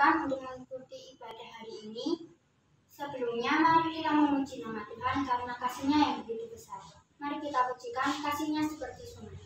persilakan untuk mengikuti ibadah hari ini. Sebelumnya, mari kita memuji nama Tuhan karena kasih-Nya yang begitu besar. Mari kita pujikan kasih-Nya seperti sungai.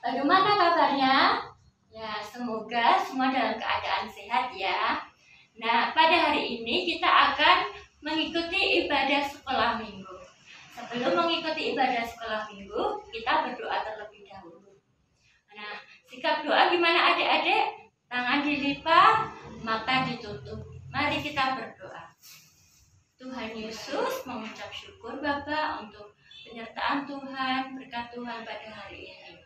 Bagaimana kabarnya? Ya, semoga semua dalam keadaan sehat ya. Nah, pada hari ini kita akan mengikuti ibadah sekolah minggu. Sebelum mengikuti ibadah sekolah minggu, kita berdoa terlebih dahulu. Nah, sikap doa gimana adik-adik? Tangan dilipat, mata ditutup. Mari kita berdoa. Tuhan Yesus, mengucap syukur Bapak untuk penyertaan Tuhan, berkat Tuhan pada hari ini.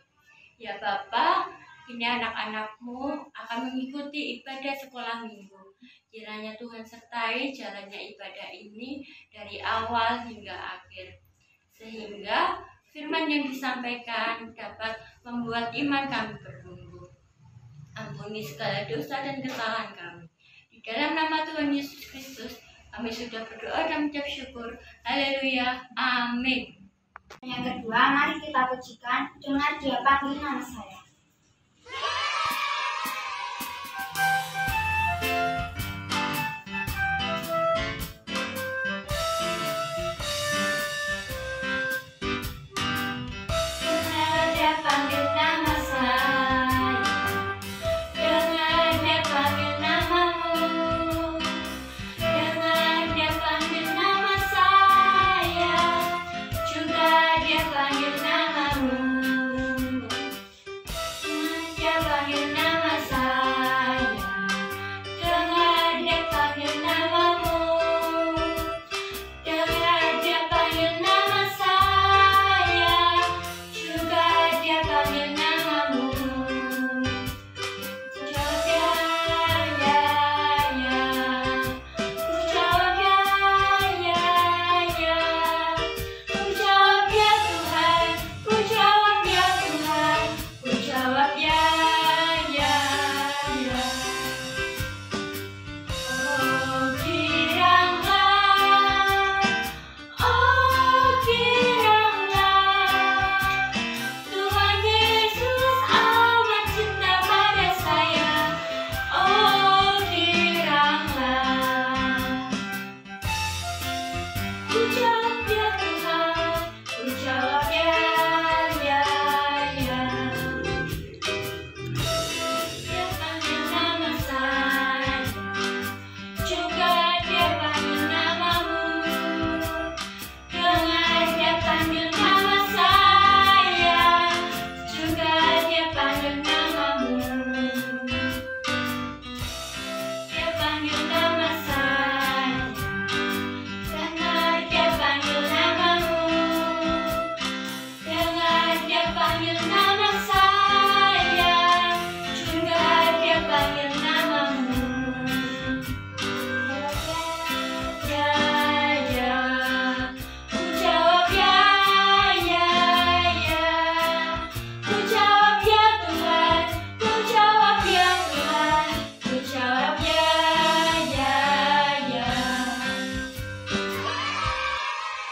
Ya Bapak, ini anak-anak-Mu akan mengikuti ibadah sekolah minggu. Kiranya Tuhan sertai jalannya ibadah ini dari awal hingga akhir. Sehingga firman yang disampaikan dapat membuat iman kami bertumbuh. Ampuni segala dosa dan kesalahan kami. Di dalam nama Tuhan Yesus Kristus, kami sudah berdoa dan mengucap syukur. Haleluya. Amin. Yang kedua, mari kita pujikan dengan Dia panggil nama saya.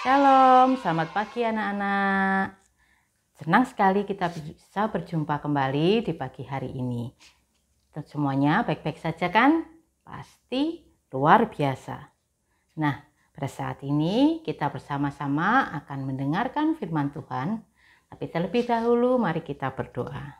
Shalom, selamat pagi anak-anak. Senang sekali kita bisa berjumpa kembali di pagi hari ini. Semuanya baik-baik saja kan? Pasti luar biasa. Nah, pada saat ini kita bersama-sama akan mendengarkan firman Tuhan. Tapi terlebih dahulu mari kita berdoa.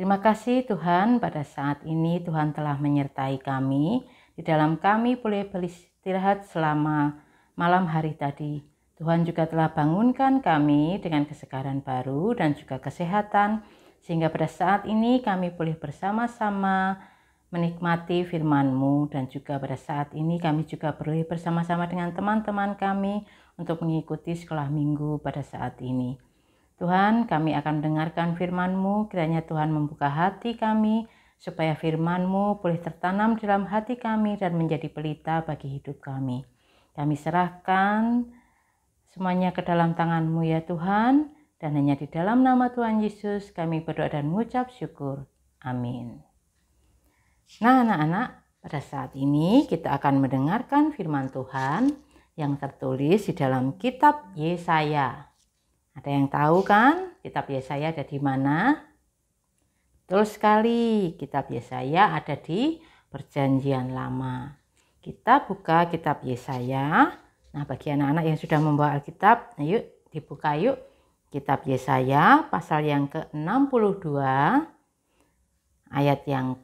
Terima kasih Tuhan, pada saat ini Tuhan telah menyertai kami. Di dalam kami boleh beristirahat selama malam hari tadi. Tuhan juga telah bangunkan kami dengan kesegaran baru dan juga kesehatan, sehingga pada saat ini kami boleh bersama-sama menikmati firman-Mu, dan juga pada saat ini kami juga boleh bersama-sama dengan teman-teman kami untuk mengikuti sekolah minggu pada saat ini. Tuhan, kami akan mendengarkan firman-Mu, kiranya Tuhan membuka hati kami, supaya firman-Mu boleh tertanam dalam hati kami dan menjadi pelita bagi hidup kami. Kami serahkan semuanya ke dalam tangan-Mu ya Tuhan, dan hanya di dalam nama Tuhan Yesus kami berdoa dan mengucap syukur. Amin. Nah anak-anak, pada saat ini kita akan mendengarkan firman Tuhan yang tertulis di dalam kitab Yesaya. Ada yang tahu kan kitab Yesaya ada di mana? Betul sekali, kitab Yesaya ada di Perjanjian Lama. Kita buka kitab Yesaya. Nah, bagi anak-anak yang sudah membawa Alkitab, yuk dibuka yuk. Kitab Yesaya pasal yang ke-62 ayat yang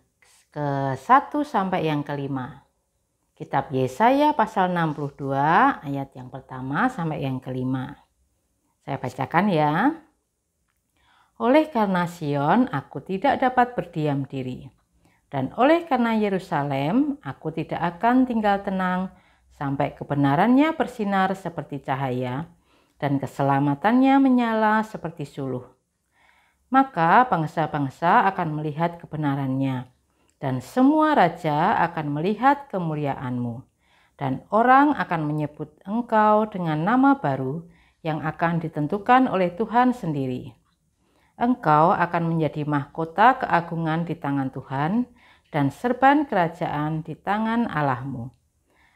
ke-1 sampai yang ke-5. Kitab Yesaya pasal 62 ayat yang pertama sampai yang ke-5. Saya bacakan ya. Oleh karena Sion, aku tidak dapat berdiam diri. Dan oleh karena Yerusalem, aku tidak akan tinggal tenang sampai kebenarannya bersinar seperti cahaya dan keselamatannya menyala seperti suluh. Maka bangsa-bangsa akan melihat kebenarannya, dan semua raja akan melihat kemuliaan-Mu. Dan orang akan menyebut Engkau dengan nama baru yang akan ditentukan oleh Tuhan sendiri. Engkau akan menjadi mahkota keagungan di tangan Tuhan dan serban kerajaan di tangan Allah-Mu.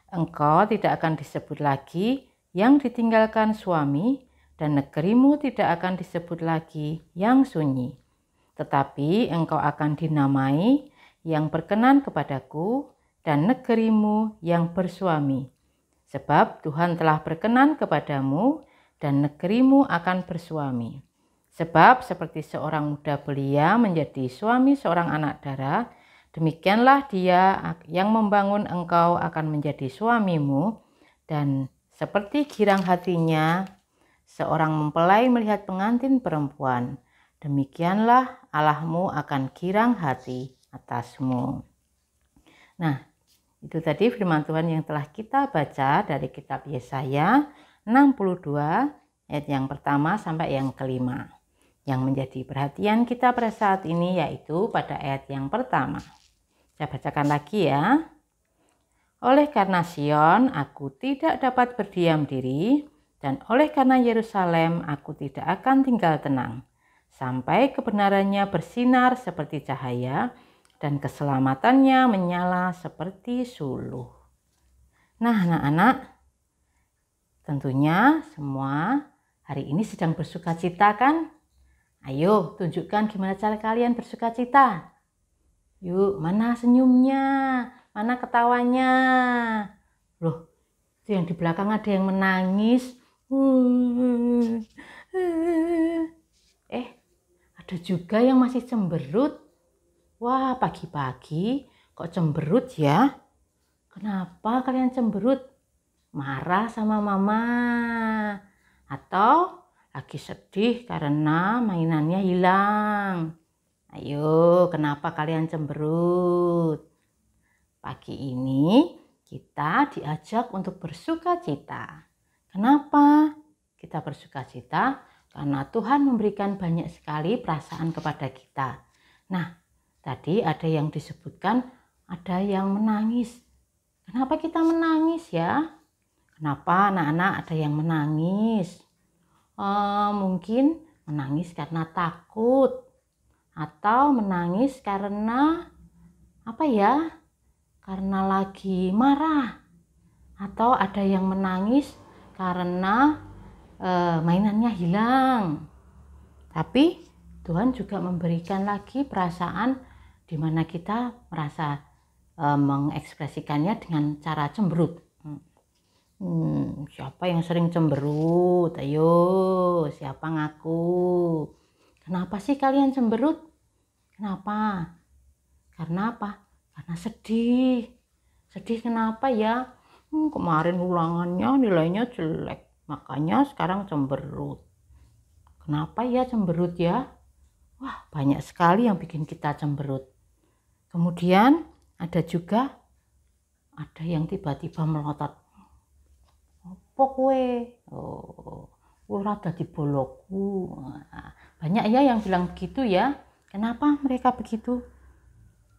Engkau tidak akan disebut lagi yang ditinggalkan suami, dan negerimu tidak akan disebut lagi yang sunyi. Tetapi engkau akan dinamai yang berkenan kepadaku, dan negerimu yang bersuami. Sebab Tuhan telah berkenan kepadamu, dan negerimu akan bersuami. Sebab seperti seorang muda belia menjadi suami seorang anak dara, demikianlah dia yang membangun engkau akan menjadi suamimu. Dan seperti girang hatinya seorang mempelai melihat pengantin perempuan, demikianlah Allahmu akan girang hati atasmu. Nah, itu tadi firman Tuhan yang telah kita baca dari kitab Yesaya 62 ayat yang pertama sampai yang ke-5. Yang menjadi perhatian kita pada saat ini yaitu pada ayat yang pertama. Saya bacakan lagi ya. Oleh karena Sion, aku tidak dapat berdiam diri, dan oleh karena Yerusalem, aku tidak akan tinggal tenang, sampai kebenarannya bersinar seperti cahaya, dan keselamatannya menyala seperti suluh. Nah anak-anak, tentunya semua hari ini sedang bersuka cita kan? Ayo tunjukkan gimana cara kalian bersuka cita. Yuk, mana senyumnya? Mana ketawanya? Loh, itu yang di belakang ada yang menangis. Ada juga yang masih cemberut. Wah, pagi-pagi kok cemberut ya? Kenapa kalian cemberut? Marah sama mama, atau lagi sedih karena mainannya hilang? Ayo, kenapa kalian cemberut? Pagi ini kita diajak untuk bersuka cita. Kenapa kita bersuka cita? Karena Tuhan memberikan banyak sekali perasaan kepada kita. Nah, tadi ada yang disebutkan ada yang menangis. Kenapa kita menangis ya? Kenapa anak-anak ada yang menangis? Mungkin menangis karena takut, atau menangis karena apa ya? Karena lagi marah, atau ada yang menangis karena mainannya hilang. Tapi Tuhan juga memberikan lagi perasaan di mana kita merasa mengekspresikannya dengan cara cemberut. Siapa yang sering cemberut? Ayo, siapa ngaku? Kenapa sih kalian cemberut? Kenapa? Karena apa? Karena sedih. Sedih kenapa ya? Kemarin ulangannya nilainya jelek, makanya sekarang cemberut. Kenapa ya cemberut ya? Wah, banyak sekali yang bikin kita cemberut. Kemudian ada juga yang tiba-tiba melotot. Apa kowe? Oh, ora dadi bolokku. Nah, banyak ya yang bilang begitu ya. Kenapa mereka begitu?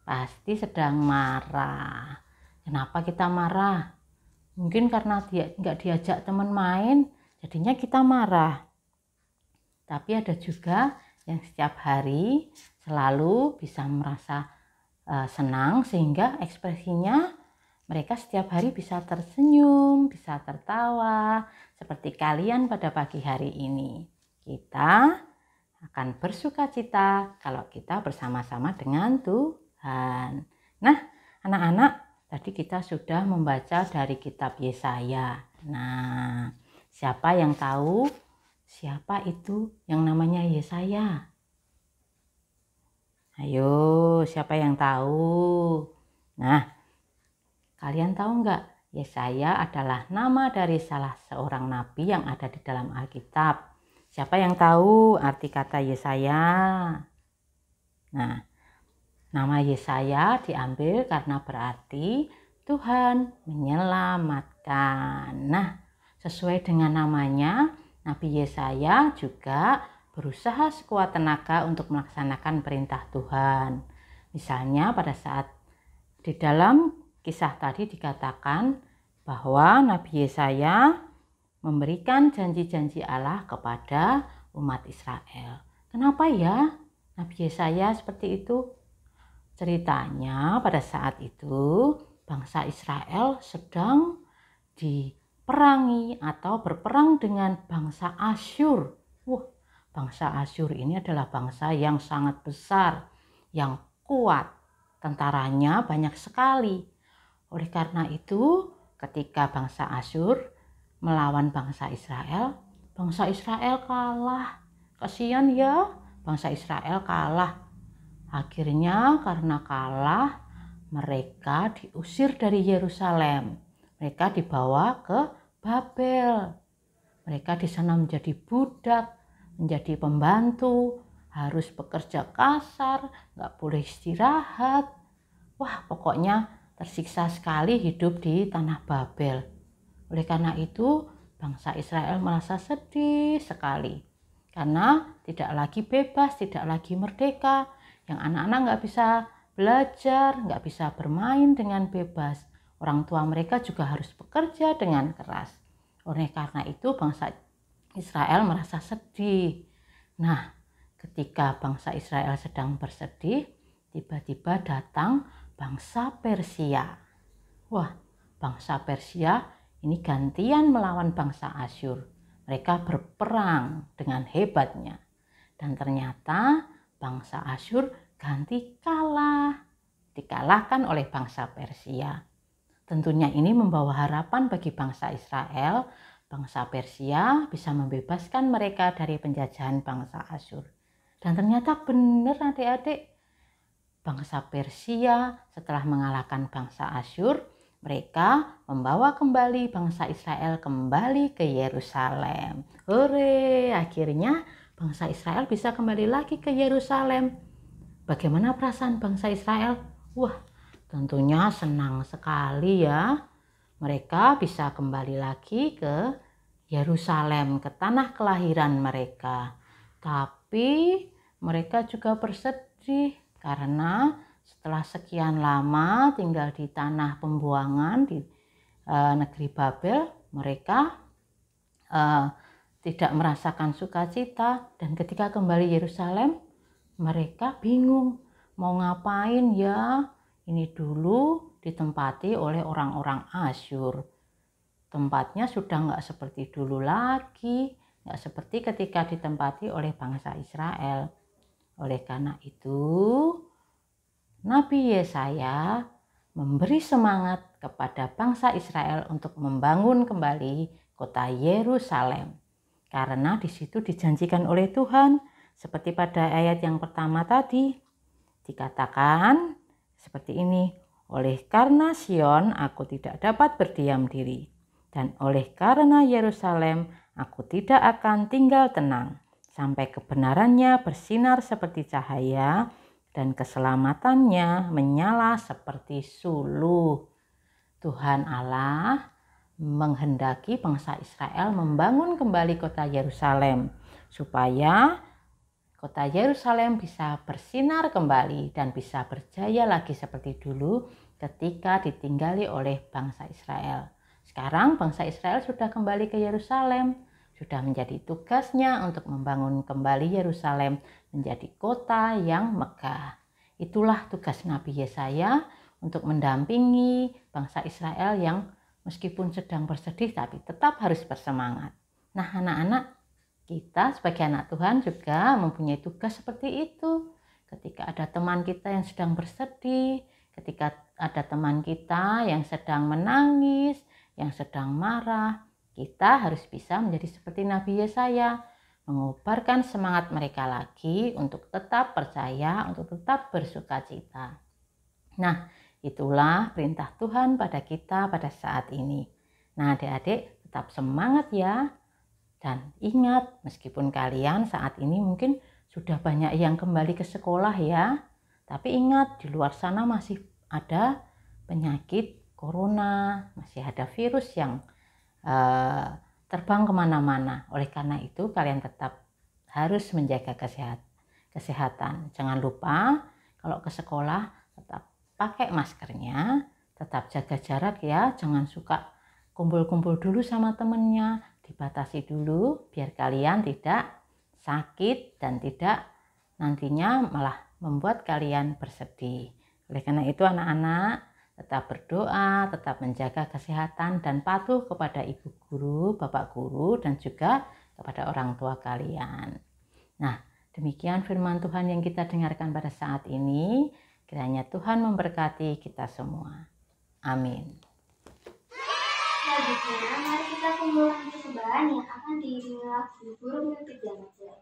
Pasti sedang marah. Kenapa kita marah? Mungkin karena dia nggak diajak teman main, jadinya kita marah. Tapi ada juga yang setiap hari selalu bisa merasa senang sehingga ekspresinya mereka setiap hari bisa tersenyum, bisa tertawa, seperti kalian pada pagi hari ini. Kita akan bersukacita kalau kita bersama-sama dengan Tuhan. Nah, anak-anak, tadi kita sudah membaca dari kitab Yesaya. Nah, siapa yang tahu siapa itu yang namanya Yesaya? Ayo, siapa yang tahu? Nah, kalian tahu nggak? Yesaya adalah nama dari salah seorang nabi yang ada di dalam Alkitab. Siapa yang tahu arti kata Yesaya? Nah, nama Yesaya diambil karena berarti Tuhan menyelamatkan. Nah, sesuai dengan namanya, Nabi Yesaya juga berusaha sekuat tenaga untuk melaksanakan perintah Tuhan. Misalnya pada saat di dalam kisah tadi dikatakan bahwa Nabi Yesaya memberikan janji-janji Allah kepada umat Israel. Kenapa ya Nabi Yesaya seperti itu? Ceritanya pada saat itu bangsa Israel sedang diperangi atau berperang dengan bangsa Asyur. Bangsa Asyur ini adalah bangsa yang sangat besar, yang kuat. Tentaranya banyak sekali. Oleh karena itu, ketika bangsa Asyur melawan bangsa Israel kalah. Kasihan ya, bangsa Israel kalah. Akhirnya karena kalah, mereka diusir dari Yerusalem. Mereka dibawa ke Babel. Mereka di sana menjadi budak, menjadi pembantu, harus bekerja kasar, nggak boleh istirahat. Wah, pokoknya tersiksa sekali hidup di tanah Babel. Oleh karena itu, bangsa Israel merasa sedih sekali. Karena tidak lagi bebas, tidak lagi merdeka. Yang anak-anak nggak bisa belajar, nggak bisa bermain dengan bebas. Orang tua mereka juga harus bekerja dengan keras. Oleh karena itu, bangsa Israel merasa sedih. Nah, ketika bangsa Israel sedang bersedih, tiba-tiba datang bangsa Persia. Wah, bangsa Persia ini gantian melawan bangsa Asyur. Mereka berperang dengan hebatnya. Dan ternyata bangsa Asyur ganti kalah. Dikalahkan oleh bangsa Persia. Tentunya ini membawa harapan bagi bangsa Israel. Bangsa Persia bisa membebaskan mereka dari penjajahan bangsa Asyur. Dan ternyata benar adik-adik. Bangsa Persia setelah mengalahkan bangsa Asyur, mereka membawa kembali bangsa Israel kembali ke Yerusalem. Hore, akhirnya bangsa Israel bisa kembali lagi ke Yerusalem. Bagaimana perasaan bangsa Israel? Wah, tentunya senang sekali ya. Mereka bisa kembali lagi ke Yerusalem, ke tanah kelahiran mereka. Tapi mereka juga bersedih karena setelah sekian lama tinggal di tanah pembuangan di negeri Babel, mereka tidak merasakan sukacita. Dan ketika kembali Yerusalem, mereka bingung mau ngapain ya. Ini dulu ditempati oleh orang-orang Asyur. Tempatnya sudah nggak seperti dulu lagi, nggak seperti ketika ditempati oleh bangsa Israel. Oleh karena itu, Nabi Yesaya memberi semangat kepada bangsa Israel untuk membangun kembali kota Yerusalem. Karena di situ dijanjikan oleh Tuhan, seperti pada ayat yang pertama tadi, Dikatakan seperti ini, oleh karena Sion aku tidak dapat berdiam diri, dan oleh karena Yerusalem aku tidak akan tinggal tenang, sampai kebenarannya bersinar seperti cahaya, dan keselamatannya menyala seperti suluh. Tuhan Allah menghendaki bangsa Israel membangun kembali kota Yerusalem, supaya kota Yerusalem bisa bersinar kembali dan bisa berjaya lagi seperti dulu ketika ditinggali oleh bangsa Israel. Sekarang bangsa Israel sudah kembali ke Yerusalem, sudah menjadi tugasnya untuk membangun kembali Yerusalem menjadi kota yang megah. Itulah tugas Nabi Yesaya untuk mendampingi bangsa Israel yang meskipun sedang bersedih tapi tetap harus bersemangat. Nah, anak-anak, kita sebagai anak Tuhan juga mempunyai tugas seperti itu. Ketika ada teman kita yang sedang bersedih, ketika ada teman kita yang sedang menangis, yang sedang marah, kita harus bisa menjadi seperti Nabi Yesaya, mengobarkan semangat mereka lagi untuk tetap percaya, untuk tetap bersukacita. Nah, itulah perintah Tuhan pada kita pada saat ini. Nah, adik-adik tetap semangat ya. Dan ingat, meskipun kalian saat ini mungkin sudah banyak yang kembali ke sekolah ya, tapi ingat, di luar sana masih ada penyakit corona, masih ada virus yang terbang kemana-mana. Oleh karena itu, kalian tetap harus menjaga kesehatan. Jangan lupa, kalau ke sekolah tetap pakai maskernya, tetap jaga jarak ya, jangan suka kumpul-kumpul dulu sama temennya, dibatasi dulu biar kalian tidak sakit dan tidak nantinya malah membuat kalian bersedih. Oleh karena itu anak-anak tetap berdoa, tetap menjaga kesehatan dan patuh kepada ibu guru, bapak guru dan juga kepada orang tua kalian. Nah, demikian firman Tuhan yang kita dengarkan pada saat ini. Kiranya Tuhan memberkati kita semua. Amin. Selanjutnya, mari kita kumpulkan persembahan yang akan diiringi lagu Burung Mimpi Belajar.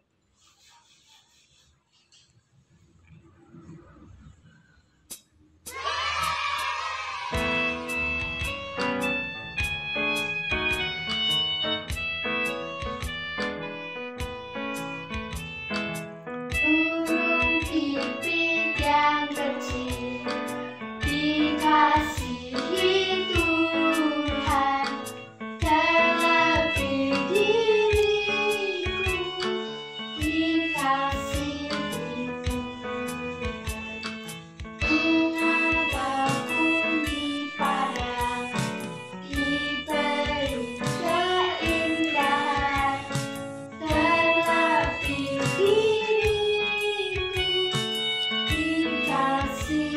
Burung pipit yang kecil dikasihi Tuhan, terlebih diriku dikasihi Tuhan. Bunga bakung di padang diberi keindahan, terlebih diriku dikasihi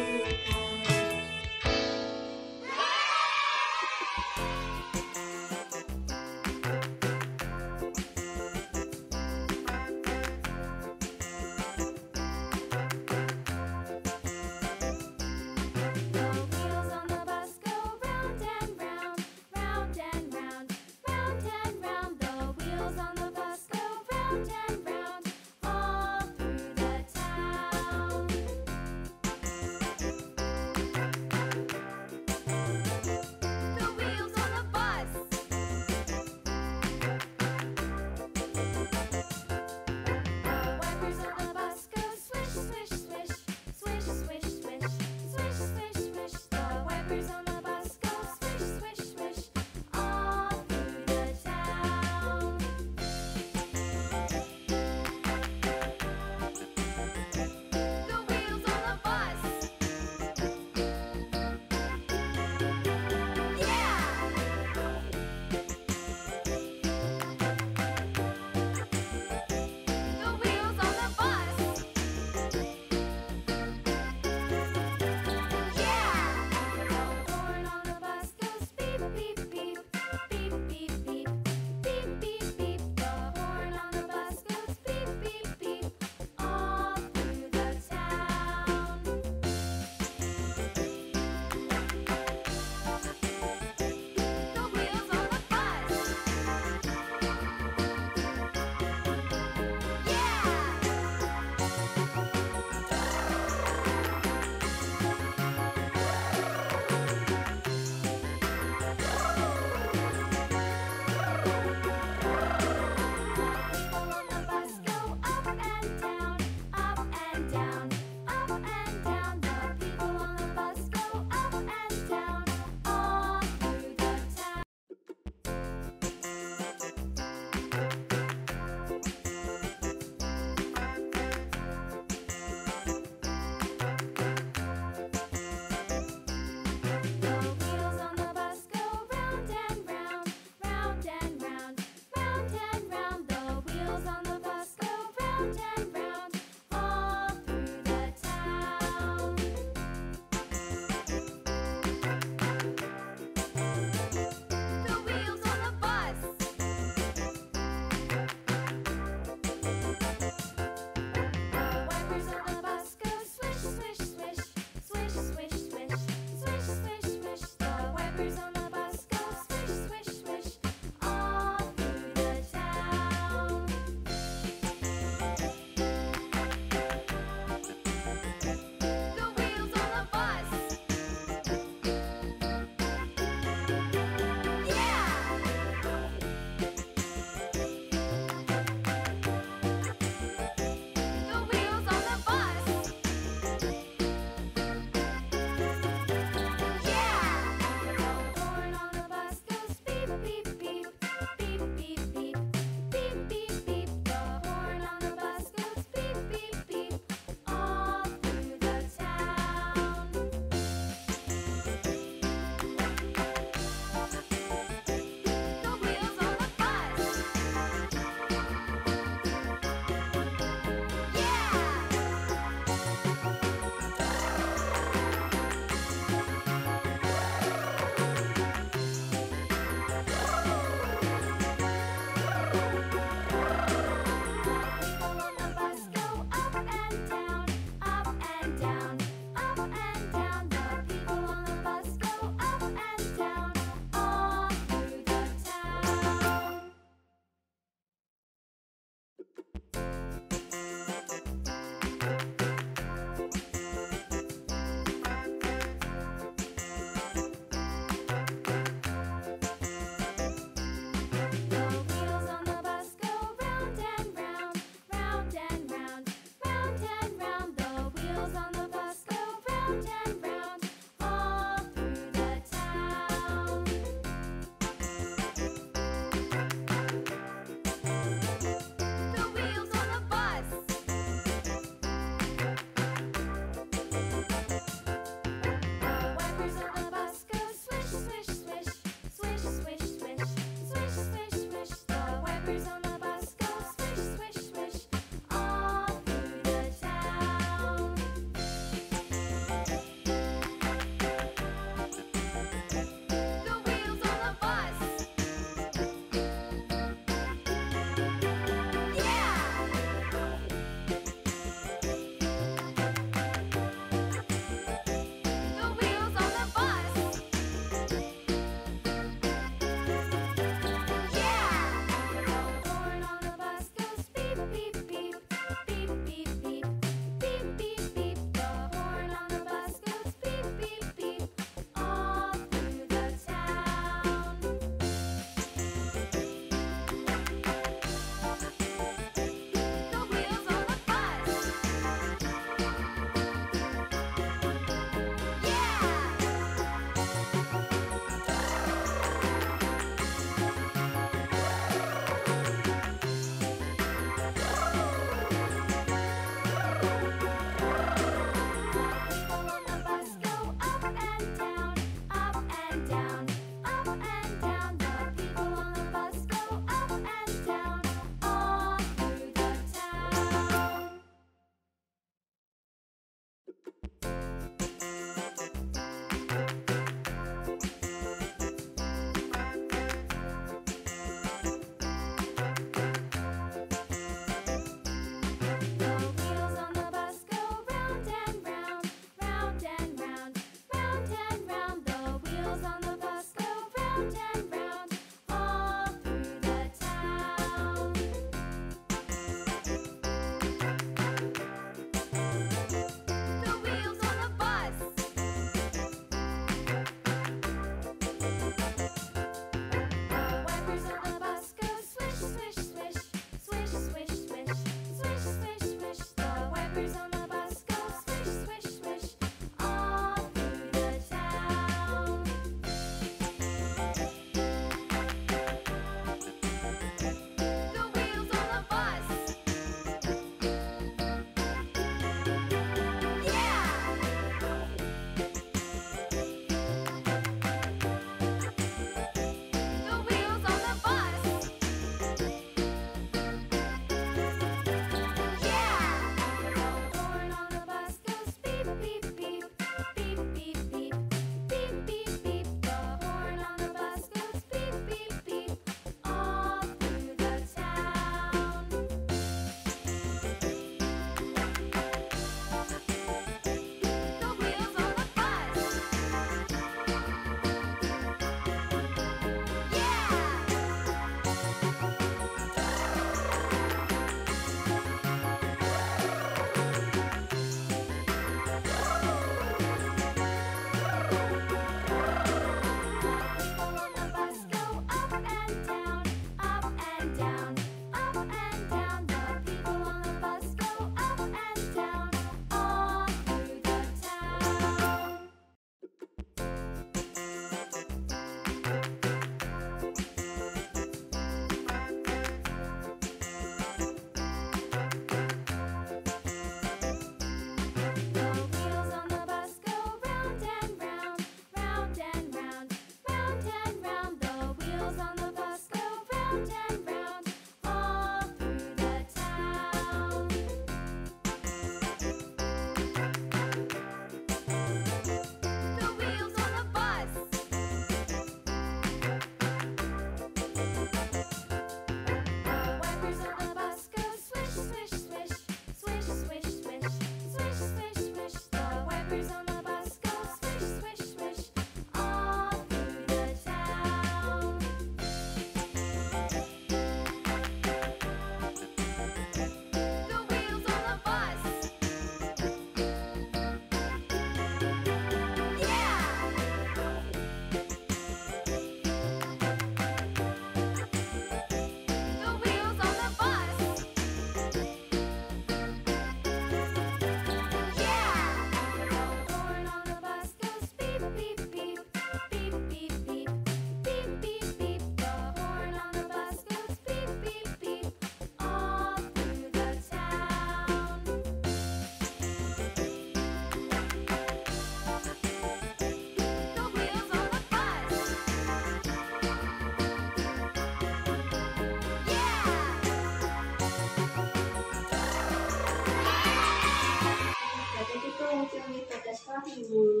dulu.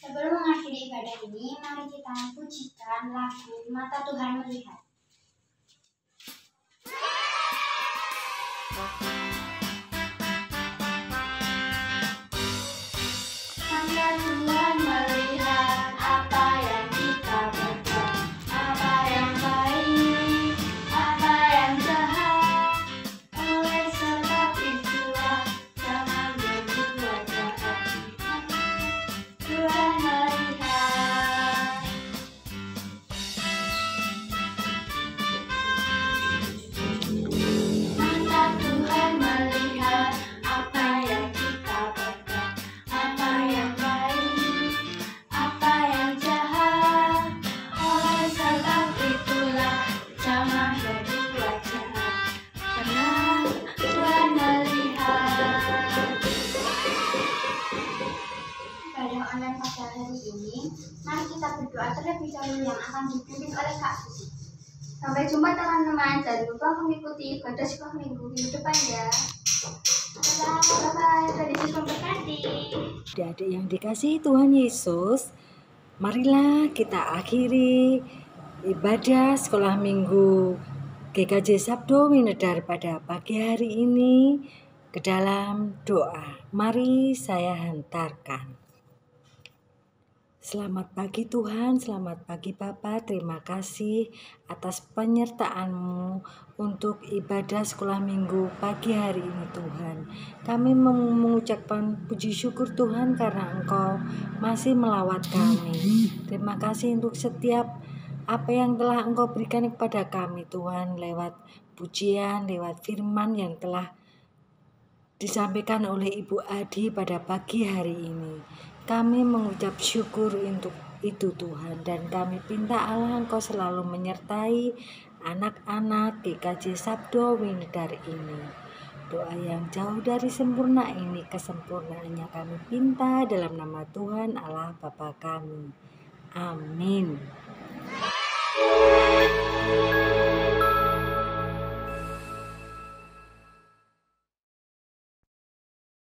Sebelum mengakhiri ibadah ini, mari kita pujikan lagu Mata Tuhan Melihat. Mata Tuhan melihat apa yang kita berbuat, apa yang baik, apa yang jahat. Oleh sebab itulah jangan berbuat jahat. Tuhan melihat. Mata Tuhan melihat apa yang kita berbuat, apa yang baik, apa yang jahat. Oleh sebab itulah jangan berbuat jahat, karena Tuhan melihat. Pada online pada hari ini, mari kita berdoa terlebih dahulu yang akan dipimpin oleh Kak Susi. Sampai jumpa teman-teman, jangan lupa mengikuti ibadah sekolah minggu depan ya. Bye-bye, Tuhan Yesus memberkati. Adik-adik yang dikasihi Tuhan Yesus, marilah kita akhiri ibadah sekolah minggu GKJ Sabdo Winedar pada pagi hari ini ke dalam doa. Mari saya hantarkan. Selamat pagi Tuhan, selamat pagi Bapa, terima kasih atas penyertaan-Mu untuk ibadah sekolah minggu pagi hari ini Tuhan. Kami mengucapkan puji syukur Tuhan karena Engkau masih melawat kami. Terima kasih untuk setiap apa yang telah Engkau berikan kepada kami Tuhan, lewat pujian, lewat firman yang telah disampaikan oleh Ibu Adi pada pagi hari ini. Kami mengucap syukur untuk itu Tuhan, dan kami pinta Allah Engkau selalu menyertai anak-anak GKJ Sabdo Winedar ini. Doa yang jauh dari sempurna ini, kesempurnaannya kami pinta dalam nama Tuhan Allah Bapa kami. Amin.